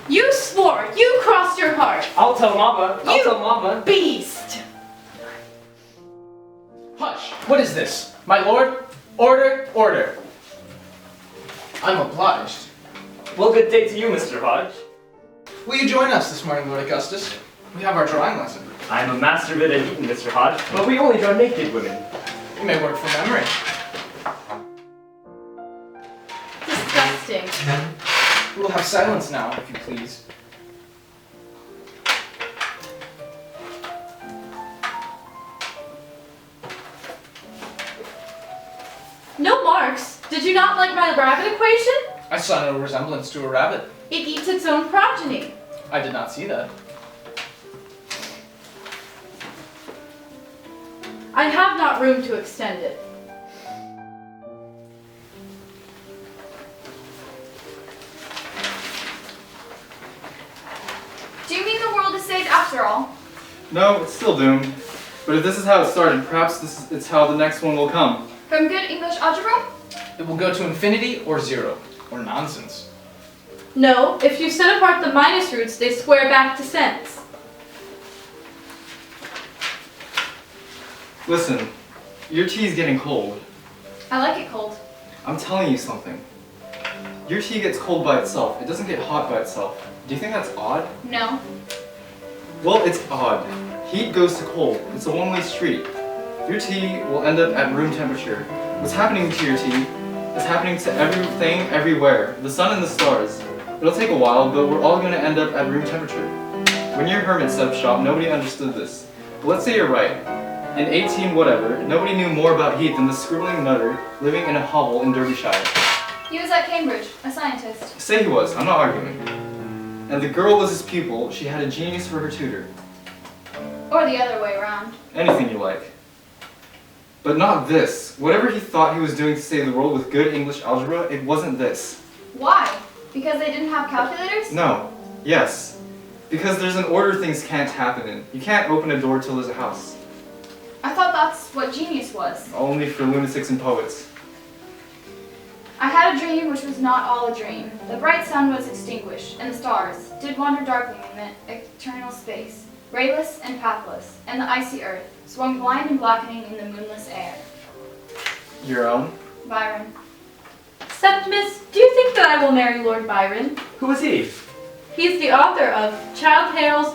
You swore. You crossed your heart. I'll tell Mama. I'll tell Mama. Beast. Hush! What is this? My lord? Order, order. I'm obliged. Well, good day to you, Mr. Hodge. Will you join us this morning, Lord Augustus? We have our drawing lesson. I'm a master of it at Eton, Mr. Hodge, but we only draw naked women. You may work from memory. Disgusting. We'll have silence now, if you please. No marks. Did you not like my rabbit equation? I saw no resemblance to a rabbit. It eats its own progeny. I did not see that. I have not room to extend it. Do you mean the world is saved after all? No, it's still doomed. But if this is how it started, perhaps it's how the next one will come. From good English algebra? It will go to infinity or zero, or nonsense. No, if you set apart the minus roots, they square back to cents. Listen, your tea's getting cold. I like it cold. I'm telling you something. Your tea gets cold by itself. It doesn't get hot by itself. Do you think that's odd? No. Well, it's odd. Heat goes to cold. It's a one-way street. Your tea will end up at room temperature. What's happening to your tea is happening to everything everywhere. The sun and the stars. It'll take a while, but we're all going to end up at room temperature. When your hermit set up shop, nobody understood this. But let's say you're right. In 18 whatever, nobody knew more about heat than the scribbling nutter living in a hovel in Derbyshire. He was at Cambridge, a scientist. Say he was, I'm not arguing. And the girl was his pupil, she had a genius for her tutor. Or the other way around. Anything you like. But not this. Whatever he thought he was doing to save the world with good English algebra, it wasn't this. Why? Because they didn't have calculators? No. Yes. Because there's an order things can't happen in. You can't open a door till there's a house. I thought that's what genius was. Only for lunatics and poets. I had a dream which was not all a dream. The bright sun was extinguished, and the stars did wander darkling in the eternal space, rayless and pathless, and the icy earth swung blind and blackening in the moonless air. Your own? Byron. Septimus, do you think that I will marry Lord Byron? Who is he? He's the author of Childe Harold's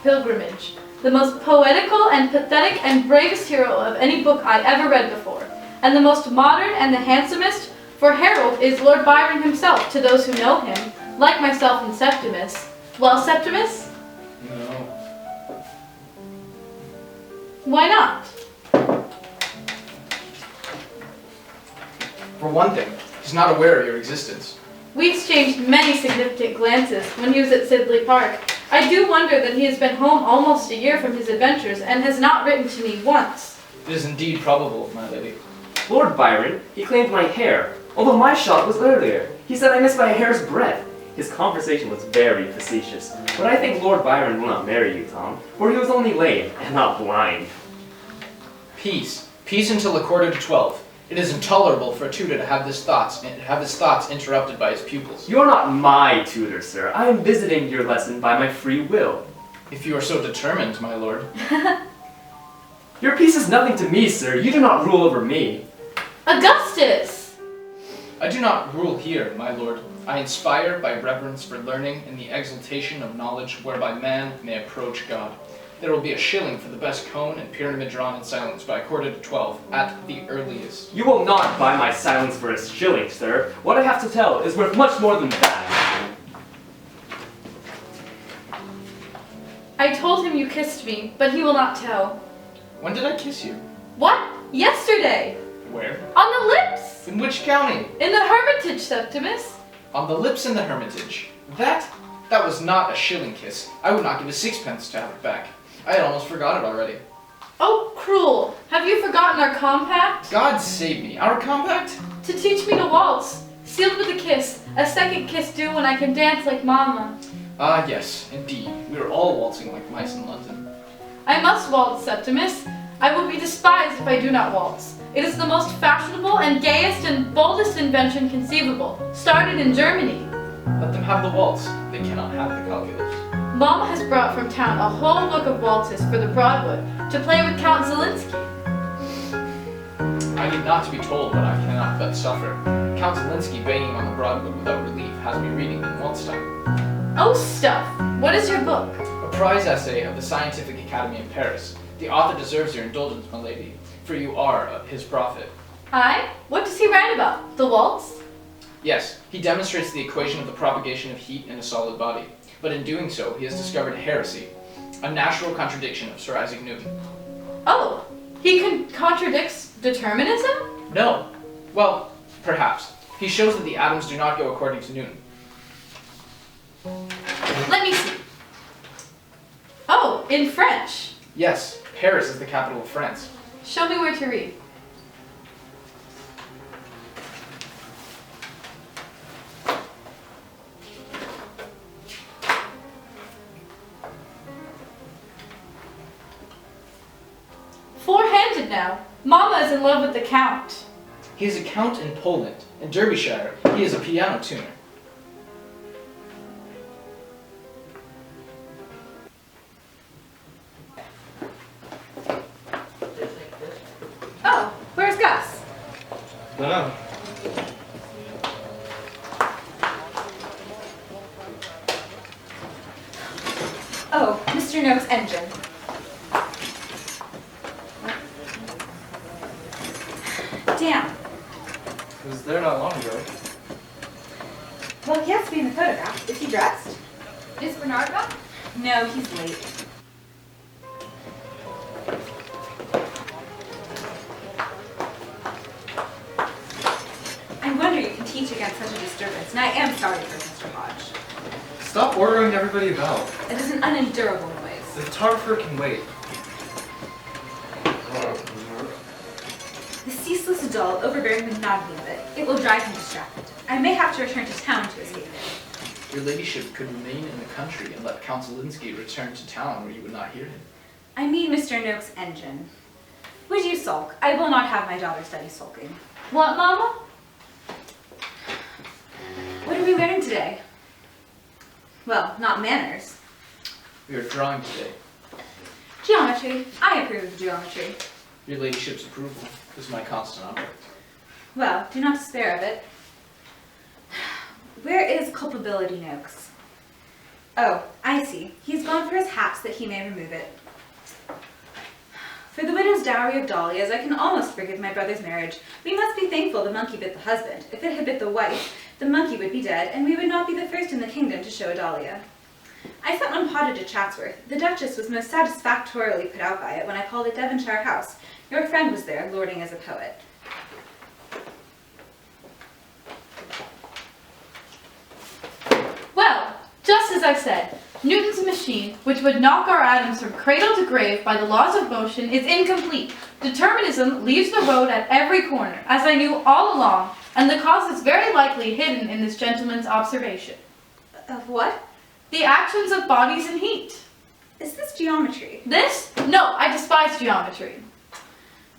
Pilgrimage, the most poetical and pathetic and bravest hero of any book I ever read before, and the most modern and the handsomest, for Harold is Lord Byron himself to those who know him, like myself and Septimus. Well, Septimus? No. Why not? For one thing, he's not aware of your existence. We exchanged many significant glances when he was at Sidley Park. I do wonder that he has been home almost a year from his adventures and has not written to me once. It is indeed probable, my lady. Lord Byron, he claimed my hair, although my shot was earlier. He said I missed by a hair's breadth. His conversation was very facetious, but I think Lord Byron will not marry you, Tom, for he was only lame and not blind. Peace. Peace until 11:45. It is intolerable for a tutor to have his thoughts interrupted by his pupils. You are not my tutor, sir. I am visiting your lesson by my free will. If you are so determined, my lord. Your peace is nothing to me, sir. You do not rule over me. Augustus! I do not rule here, my lord. I inspire by reverence for learning and the exaltation of knowledge whereby man may approach God. There will be a shilling for the best cone and pyramid drawn in silence by 11:45, at the earliest. You will not buy my silence for a shilling, sir. What I have to tell is worth much more than that. I told him you kissed me, but he will not tell. When did I kiss you? What? Yesterday! Where? On the lips! In which county? In the Hermitage, Septimus. On the lips in the Hermitage. That was not a shilling kiss. I would not give a sixpence to have it back. I had almost forgot it already. Oh, cruel. Have you forgotten our compact? God save me. Our compact? To teach me to waltz. Sealed with a kiss. A second kiss due when I can dance like Mama. Ah, yes, indeed. We are all waltzing like mice in London. I must waltz, Septimus. I will be despised if I do not waltz. It is the most fashionable and gayest and boldest invention conceivable, started in Germany. Let them have the waltz. They cannot have the calculus. Mama has brought from town a whole book of waltzes for the Broadwood to play with Count Zielinski. I need not to be told what I cannot but suffer. Count Zielinski banging on the Broadwood without relief has me reading in waltz time. Oh, stuff. What is your book? A prize essay of the Scientific Academy in Paris. The author deserves your indulgence, my lady, for you are his prophet. Aye? What does he write about? The waltz? Yes, he demonstrates the equation of the propagation of heat in a solid body. But in doing so, he has discovered heresy, a natural contradiction of Sir Isaac Newton. Oh, he contradicts determinism? No. Well, perhaps. He shows that the atoms do not go according to Newton. Let me see. Oh, in French. Yes, Paris is the capital of France. Show me where to read. Four-handed now. Mama is in love with the Count. He is a count in Poland. In Derbyshire, he is a piano tuner. Oh, where's Gus? Dunno. Oh, Mr. Noak's engine. Damn. It was there not long ago. Well, he has to be in the photograph. Is he dressed? Is Bernard back? No, he's late. I wonder you can teach against such a disturbance, and I am sorry for Mr. Hodge. Stop ordering everybody about. It is an unendurable noise. The photographer can wait. The ceaseless, dull, overbearing monotony of it. It will drive him distracted. I may have to return to town to escape it. Your ladyship could remain in the country and let Count Zielinski return to town where you would not hear him. I mean Mr. Noak's engine. Would you sulk? I will not have my daughter study sulking. What, Mama? What are we learning today? Well, not manners. We are drawing today. Geometry. I approve of geometry. Your ladyship's approval is my constant object. Well, do not despair of it. Where is culpability, Noakes? Oh, I see. He's gone for his hat so that he may remove it. For the widow's dowry of Dahlias, I can almost forgive my brother's marriage. We must be thankful the monkey bit the husband. If it had bit the wife, the monkey would be dead, and we would not be the first in the kingdom to show a Dahlia. I sent one potted to Chatsworth. The Duchess was most satisfactorily put out by it when I called at Devonshire House. Your friend was there, lording as a poet. Well, just as I said, Newton's machine, which would knock our atoms from cradle to grave by the laws of motion, is incomplete. Determinism leaves the road at every corner, as I knew all along, and the cause is very likely hidden in this gentleman's observation. Of what? The actions of bodies in heat. Is this geometry? This? No, I despise geometry.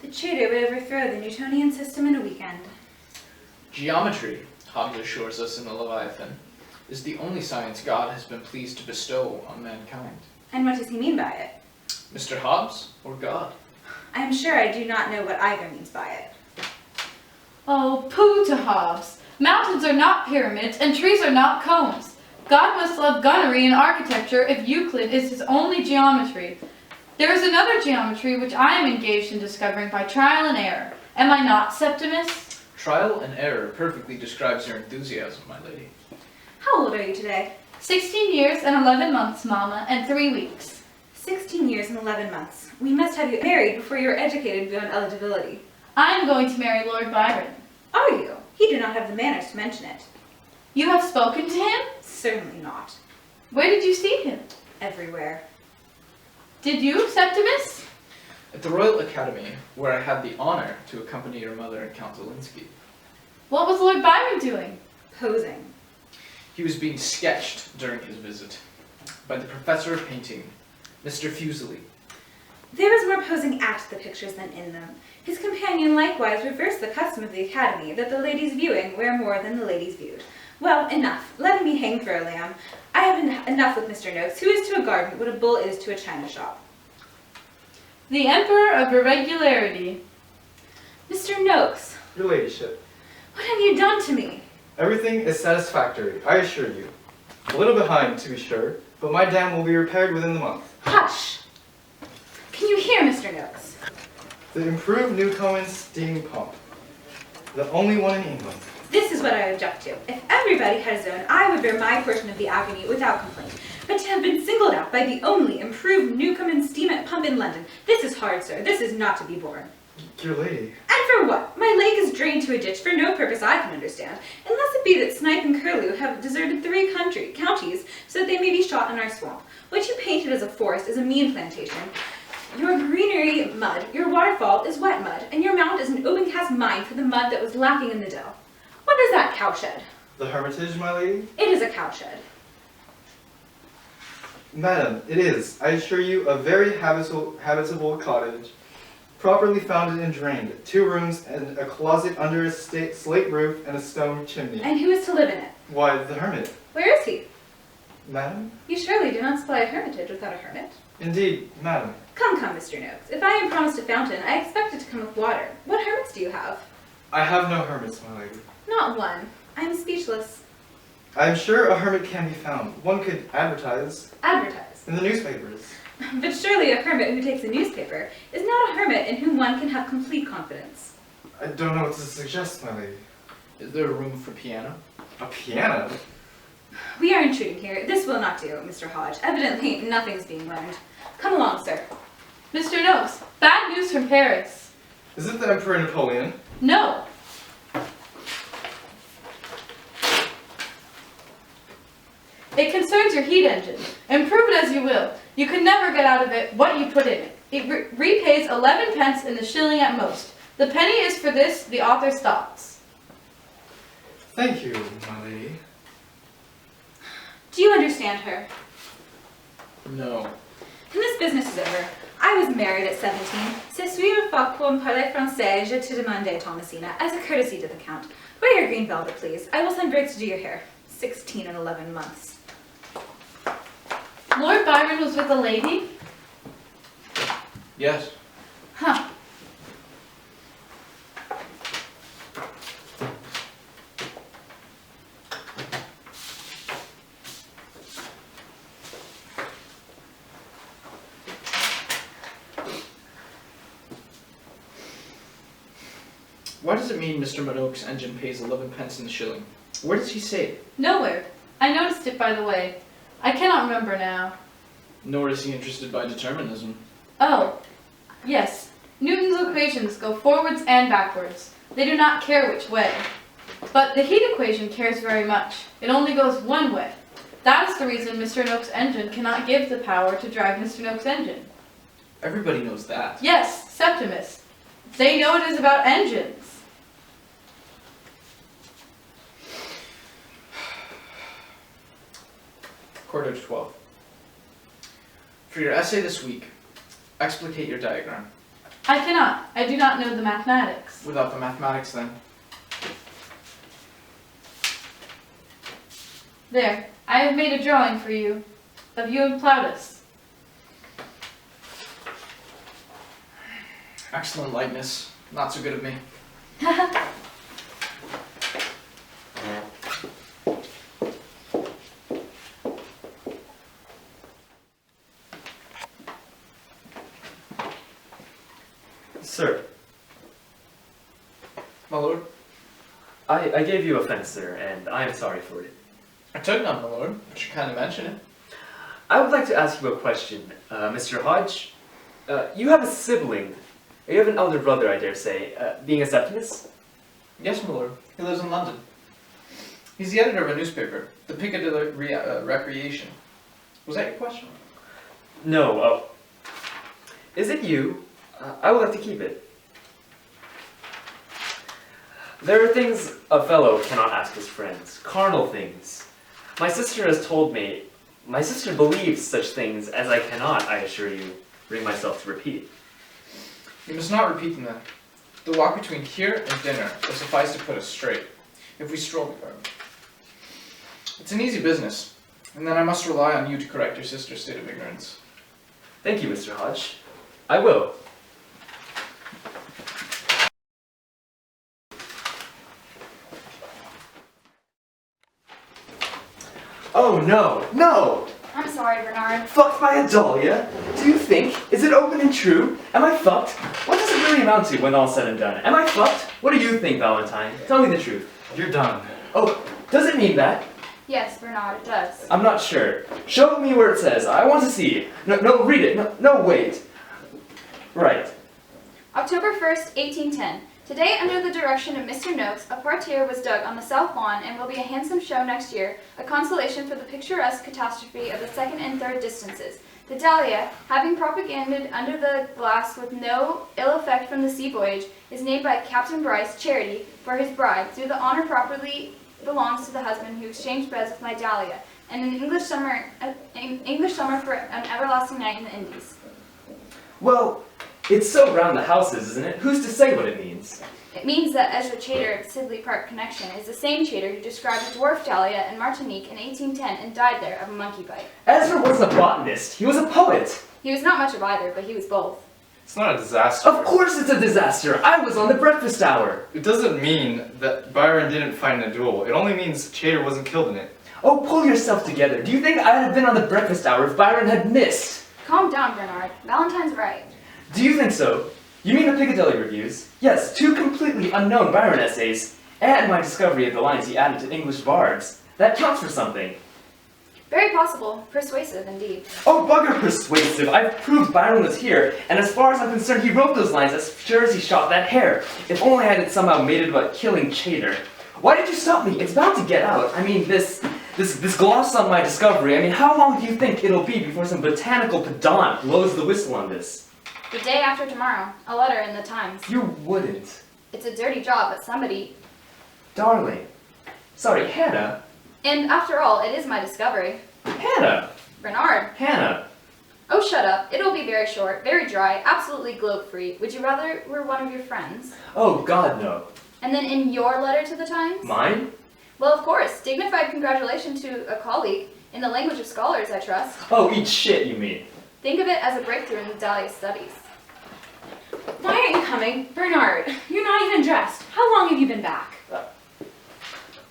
The tutor would overthrow the Newtonian system in a weekend. Geometry, Hobbes assures us in the Leviathan, is the only science God has been pleased to bestow on mankind. And what does he mean by it? Mr. Hobbes or God? I am sure I do not know what either means by it. Oh, pooh to Hobbes. Mountains are not pyramids, and trees are not cones. God must love gunnery and architecture if Euclid is his only geometry. There is another geometry which I am engaged in discovering by trial and error. Am I not, Septimus? Trial and error perfectly describes your enthusiasm, my lady. How old are you today? 16 years and 11 months, Mama, and 3 weeks. 16 years and 11 months. We must have you married before you are educated beyond eligibility. I am going to marry Lord Byron. Are you? He do not have the manners to mention it. You have spoken to him? Certainly not. Where did you see him? Everywhere. Did you, Septimus? At the Royal Academy, where I had the honor to accompany your mother and Count Zielinski. What was Lord Byron doing? Posing. He was being sketched during his visit by the professor of painting, Mr. Fuseli. There was more posing at the pictures than in them. His companion likewise reversed the custom of the Academy that the ladies viewing wear more than the ladies viewed. Well, enough. Let me hang for a lamb. I have enough with Mr. Noakes, who is to a garden what a bull is to a china shop. The Emperor of Irregularity. Mr. Noakes, Your ladyship. what have you done to me? Everything is satisfactory, I assure you. A little behind, to be sure, but my dam will be repaired within the month. Hush! Can you hear, Mr. Noakes? The improved Newcomen steam pump. The only one in England. This is what I object to. If everybody had his own, I would bear my portion of the agony without complaint. But to have been singled out by the only improved Newcomen steam pump in London, this is hard, sir. This is not to be borne. Your lady. And for what? My lake is drained to a ditch for no purpose I can understand, unless it be that Snipe and Curlew have deserted 3 counties so that they may be shot in our swamp. What you painted as a forest is a mean plantation. Your greenery mud, your waterfall is wet mud, and your mount is an open-cast mine for the mud that was lacking in the dell. What is that cowshed? The hermitage, my lady? It is a cowshed. Madam, it is, I assure you, a very habitable cottage. Properly founded and drained. 2 rooms and a closet under a slate roof and a stone chimney. And who is to live in it? Why, the hermit. Where is he? Madam? You surely do not supply a hermitage without a hermit. Indeed, madam. Come, Mr. Noakes. If I am promised a fountain, I expect it to come with water. What hermits do you have? I have no hermits, my lady. Not one. I am speechless. I am sure a hermit can be found. One could advertise. Advertise. In the newspapers. But surely a hermit who takes a newspaper is not a hermit in whom one can have complete confidence. I don't know what to suggest, my lady. Is there a room for piano? A piano? We are intruding here. This will not do, Mr. Hodge. Evidently, nothing's being learned. Come along, sir. Mr. Noakes, bad news from Paris. Is it the Emperor Napoleon? No. It concerns your heat engine. Improve it as you will. You can never get out of it what you put in it. It repays 11 pence in the shilling at most. The penny is for this, the author stops. Thank you, my lady. Do you understand her? No. And this business is over. I was married at 17. C'est suivre pas pour parler français, je te demande, Thomasina, as a courtesy to the Count. Wear your green velvet, please. I will send Briggs to do your hair. 16 and 11 months. Lord Byron was with a lady? Yes. Huh. Why does it mean Mr. Minogue's engine pays 11 pence in the shilling? Where does he say it? Nowhere. I noticed it, by the way. I cannot remember now. Nor is he interested by determinism. Oh, yes. Newton's equations go forwards and backwards. They do not care which way. But the heat equation cares very much. It only goes one way. That is the reason Mr. Noakes' engine cannot give the power to drive Mr. Noakes' engine. Everybody knows that. Yes, Septimus. They know it is about engines. Quarter to 12. For your essay this week, explicate your diagram. I cannot. I do not know the mathematics. Without the mathematics, then. There. I have made a drawing for you of you and Plautus. Excellent likeness. Not so good of me. Sir, My lord? I gave you offense, sir, and I am sorry for it. I took none, my lord, but you kindly mention it. I would like to ask you a question, Mr. Hodge. You have a sibling. You have an elder brother, I dare say, being a Septimus? Yes, my lord. He lives in London. He's the editor of a newspaper, the Piccadilly Recreation. Was that your question? No, is it you? I would like to keep it. There are things a fellow cannot ask his friends, carnal things. My sister has told me, my sister believes such things as I cannot, I assure you, bring myself to repeat. You must not repeat them then. The walk between here and dinner will suffice to put us straight, if we stroll the garden. It's an easy business, and then I must rely on you to correct your sister's state of ignorance. Thank you, Mr. Hodge. I will. Oh no, no! I'm sorry, Bernard. Fucked by a Dahlia? Do you think? Is it open and true? Am I fucked? What does it really amount to when all's said and done? Am I fucked? What do you think, Valentine? Tell me the truth. You're done. Oh, does it mean that? Yes, Bernard, it does. I'm not sure. Show me where it says. I want to see. No, read it. No, wait. Right. October 1st, 1810. Today, under the direction of Mr. Noakes, a parterre was dug on the south lawn and will be a handsome show next year, a consolation for the picturesque catastrophe of the second and third distances. The Dahlia, having propagated under the glass with no ill effect from the sea voyage, is named by Captain Bryce Charity for his bride, through the honor properly belongs to the husband who exchanged beds with my Dahlia, and an English summer for an everlasting night in the Indies. Well, it's so round the houses, isn't it? Who's to say what it means? It means that Ezra Chater of Sidley Park Connection is the same Chater who described a dwarf Dahlia in Martinique in 1810 and died there of a monkey bite. Ezra wasn't a botanist. He was a poet. He was not much of either, but he was both. It's not a disaster. Of course it's a disaster. I was on the breakfast hour. It doesn't mean that Byron didn't fight in a duel. It only means Chater wasn't killed in it. Oh, pull yourself together. Do you think I'd have been on the breakfast hour if Byron had missed? Calm down, Bernard. Valentine's right. Do you think so? You mean the Piccadilly reviews? Yes, 2 completely unknown Byron essays, and my discovery of the lines he added to English bards. That counts for something. Very possible. Persuasive, indeed. Oh, bugger persuasive. I've proved Byron was here, and as far as I'm concerned, he wrote those lines as sure as he shot that hare. If only I hadn't somehow made it about killing Chater. Why did you stop me? It's bound to get out. I mean, this gloss on my discovery. I mean, how long do you think it'll be before some botanical pedant blows the whistle on this? The day after tomorrow. A letter in the Times. You wouldn't. It's a dirty job, but somebody... Darling. Sorry, Hannah. And after all, it is my discovery. Hannah. Bernard. Hannah. Oh, shut up. It'll be very short, very dry, absolutely globe-free. Would you rather we're one of your friends? Oh, God, no. And then in your letter to the Times? Mine? Well, of course. Dignified congratulations to a colleague. In the language of scholars, I trust. Oh, eat shit, you mean. Think of it as a breakthrough in the Dahlia studies. Why aren't you coming? Bernard, you're not even dressed. How long have you been back?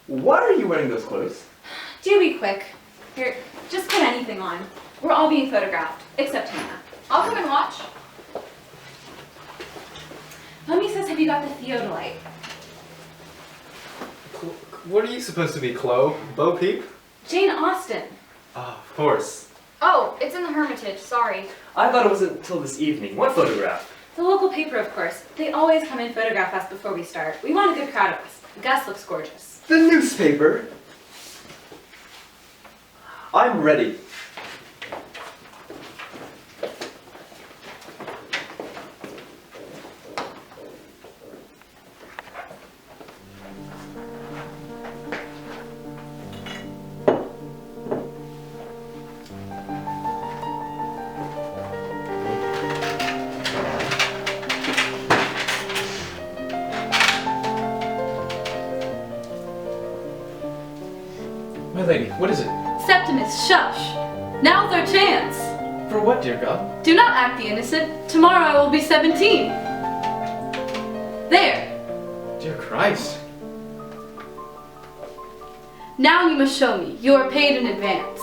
Why are you wearing those clothes? Do be quick. Here, just put anything on. We're all being photographed, except Hannah. I'll come and watch. Mummy says, have you got the theodolite? What are you supposed to be, Chloe? Bo Peep? Jane Austen. Ah, of course. Oh, it's in the Hermitage. Sorry. I thought it wasn't until this evening. What photograph? The local paper, of course. They always come and photograph us before we start. We want a good crowd of us. Gus looks gorgeous. The newspaper. I'm ready. My lady, what is it? Septimus, shush! Now's our chance! For what, dear God? Do not act the innocent. Tomorrow I will be 17. There! Dear Christ. Now you must show me. You are paid in advance.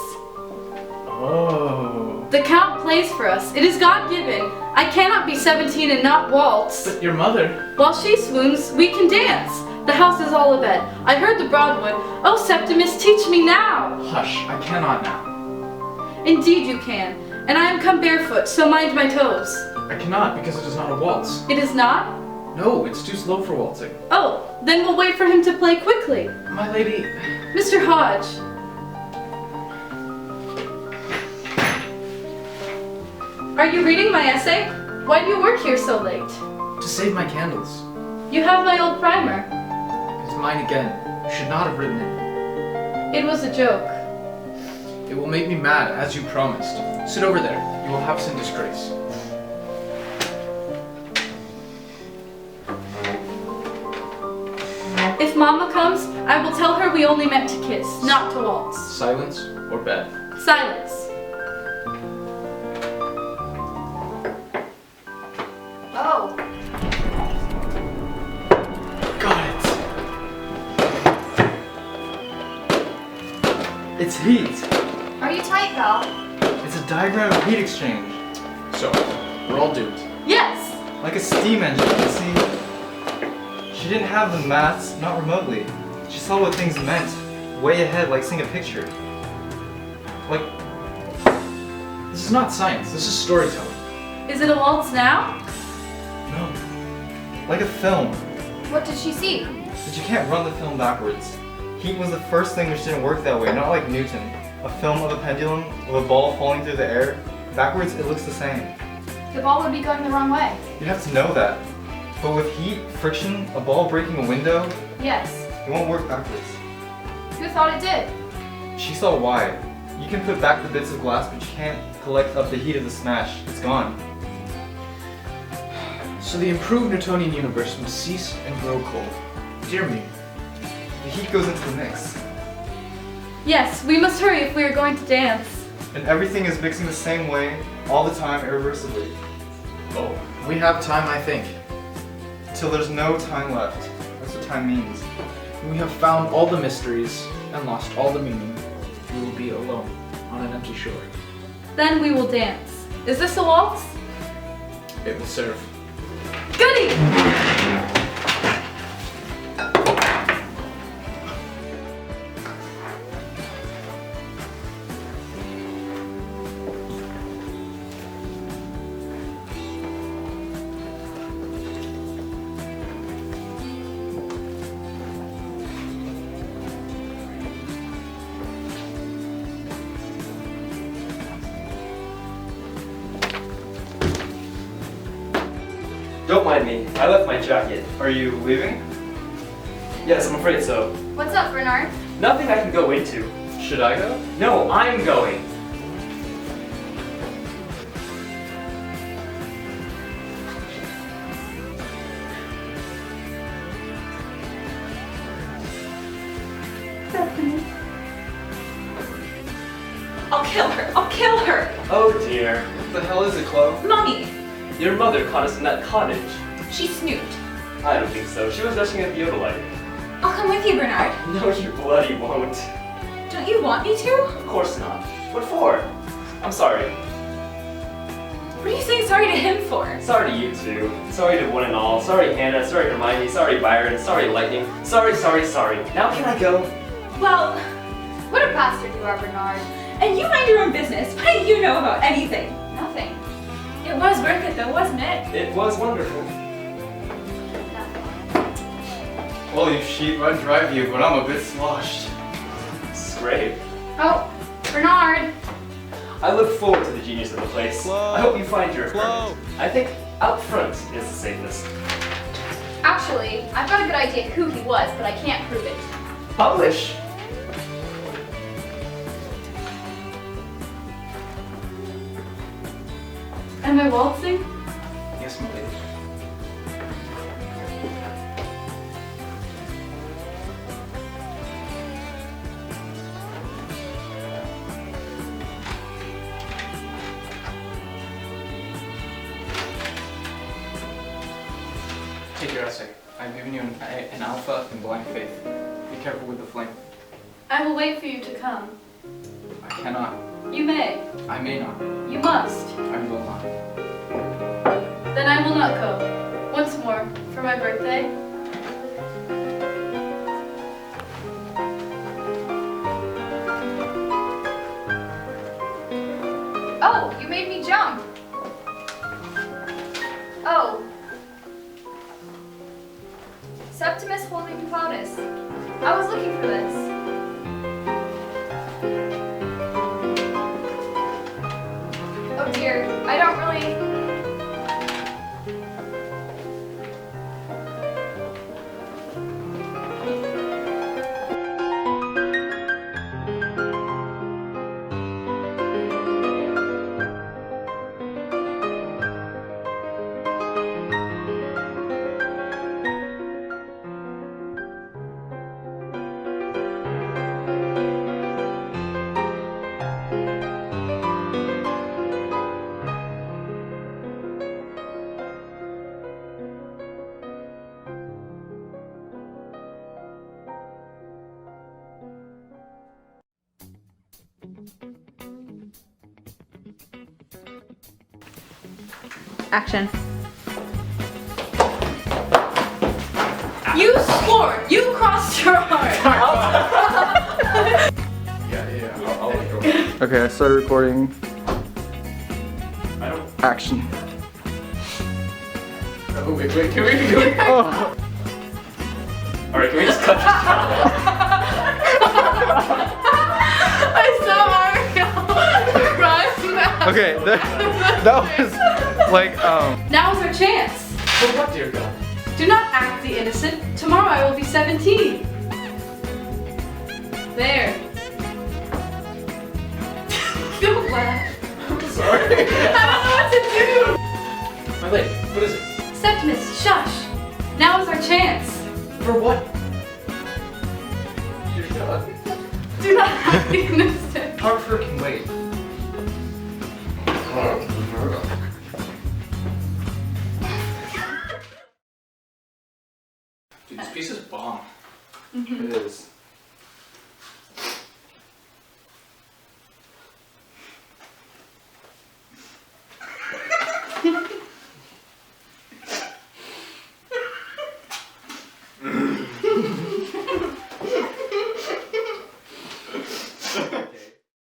Oh. The Count plays for us. It is God-given. I cannot be 17 and not waltz. But your mother... While she swoons, we can dance. The house is all abed. I heard the Broadwood. Oh, Septimus, teach me now. Hush, I cannot now. Indeed you can. And I am come barefoot, so mind my toes. I cannot because it is not a waltz. It is not? No, it's too slow for waltzing. Oh, then we'll wait for him to play quickly. My lady... Mr. Hodge. Are you reading my essay? Why do you work here so late? To save my candles. You have my old primer. It's mine again. You should not have written it. It was a joke. It will make me mad, as you promised. Sit over there. You will have some disgrace. If Mama comes, I will tell her we only meant to kiss, not to waltz. Silence or bed? Silence. Oh, Got it! It's heat! are you tight, Val? It's a diagram of heat exchange. So, we're all doomed. Yes. Like a steam engine, you see? She didn't have the maths, not remotely. She saw what things meant, way ahead, like seeing a picture. Like, This is not science, this is storytelling. Is it a waltz now? no. Like a film. What did she see? But you can't run the film backwards. Heat was the first thing which didn't work that way, not like Newton. A film of a pendulum, with a ball falling through the air. Backwards, it looks the same. The ball would be going the wrong way. You have to know that. But with heat, friction, a ball breaking a window, Yes. it won't work backwards. Who thought it did? She saw why. You can put back the bits of glass, but you can't collect up the heat of the smash. It's gone. So the improved Newtonian universe must cease and grow cold. Dear me. The heat goes into the mix. Yes, we must hurry if we are going to dance. And everything is mixing the same way, all the time, irreversibly. Oh, we have time, I think. Till there's no time left. That's what time means. When we have found all the mysteries and lost all the meaning, we will be alone on an empty shore. Then we will dance. Is this a waltz? It will serve. Goody! Don't mind me. I left my jacket. Are you leaving? Yes, I'm afraid so. What's up, Bernard? Nothing I can go into. Should I go? No, I'm going. I'll kill her! I'll kill her! Oh dear. What the hell is it, Chloe? Mommy! Your mother caught us in that cottage. She snooped. I don't think so. She was rushing at the Odolite. I'll come with you, Bernard. No, you bloody won't. Don't you want me to? Of course not. What for? I'm sorry. What are you saying sorry to him for? Sorry to you two. Sorry to one and all. Sorry Hannah. Sorry Hermione. Sorry Byron. Sorry Lightning. Sorry. Now can I go? Well, What a bastard you are, Bernard. and you mind your own business. What do you know about anything? Nothing. It was worth it though, wasn't it? It was wonderful. Well, you sheep, I'd drive you, but I'm a bit sloshed. Scrape. Oh, Bernard. I look forward to the genius of the place. Chloe. I hope you find your Chloe. apartment. I think out front is the safest. Actually, I've got a good idea who he was, but I can't prove it. Publish. Am I waltzing? Yes, my lady. Take your essay. I've given you an alpha in blind faith. Be careful with the flame. I will wait for you to come. I cannot. You may. I may not. You must. I will not. Then I will not go. Once more, for my birthday. Oh, you made me jump. Oh. Septimus holding Plautus. I was looking for this. Oh dear, I don't really... Action. You swore! You crossed your heart! I'll let go. Okay, I started recording. I don't. Action. Oh, wait, can we? Oh. Alright, can we just cut this out? I saw Mario crying now. Okay, that was like, Now is our chance. For what, dear God? Do not act the innocent. Tomorrow I will be 17. There. Don't laugh. I'm sorry. I don't know what to My lady, what is it? do. Septimus, shush. Now is our chance. For what? Dear God. Do not act the innocent. Harper can wait.